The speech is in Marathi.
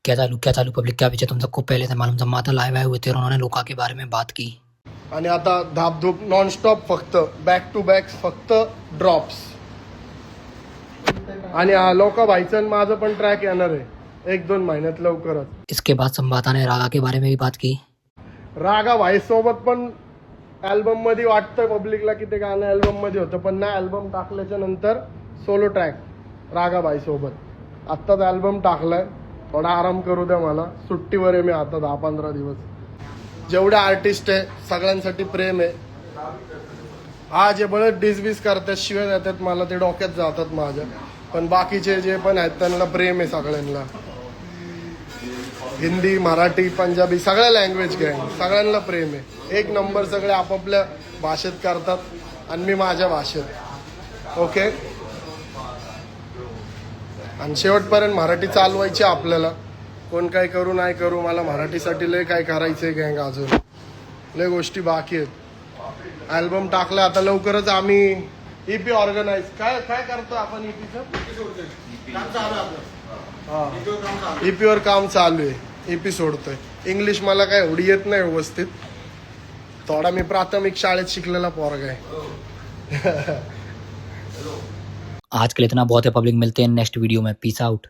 क्या चालू पब्लिक, क्या पीछे तुम सबको पहले से मालूम, जब माता लाइव आए हुए थे और उन्होंने लोका के बारे में बात की। आणि आता धापधूप नॉनस्टॉप, फक्त बॅक टू बॅक, फक्त ड्रॉप्स. आणि लोका भाईचं आणि माझं पण ट्रॅक येणार आहे 1-2 महिन्यात लवकरच. इसके बाद संवादा ने रागा के बारे में भी बात की। रागा भाई सोबत पण अल्बम मध्ये वाटतं पब्लिकला की ते गाणं अल्बम मध्ये होतं, पण नाही. अल्बम टाकल्याच्या नंतर सोलो ट्रॅक रागा भाई सोबत. आत्ताच अल्बम टाकलाय, थोडा आराम करू द्या मला. सुट्टीवर आहे मी आता 10-15 दिवस. जेवढे आर्टिस्ट आहे सगळ्यांसाठी प्रेम आहे. हा जे बळत डिसबिस करतात, शिवाय देतात मला, ते डोक्यात जातात माझ्या. पण बाकीचे जे पण आहेत त्यांना प्रेम आहे सगळ्यांना. हिंदी, मराठी, पंजाबी, सगळ्या लँग्वेज गँग, सगळ्यांना प्रेम आहे. एक नंबर. सगळे आपापल्या भाषेत करतात आणि मी माझ्या भाषेत. ओके. आणि शेवटपर्यंत मराठी चालवायची आपल्याला. कोण काय करू नाही करू, मला मराठीसाठी लय काय करायचंय गँग. अजून लय गोष्टी बाकी आहेत. अल्बम टाकला आता लवकरच. आम्ही ईपी ऑर्गनाइज काय करतो आपण. ईपीचं ईपीवर काम चालू आहे. ईपी सोडतोय. इंग्लिश मला काय एवढी येत नाही व्यवस्थित. थोडा मी प्राथमिक शाळेत शिकलेला पोरगा आहे. आज के लिए इतना बहुत है पब्लिक, मिलते हैं नेक्स्ट वीडियो में। Peace out.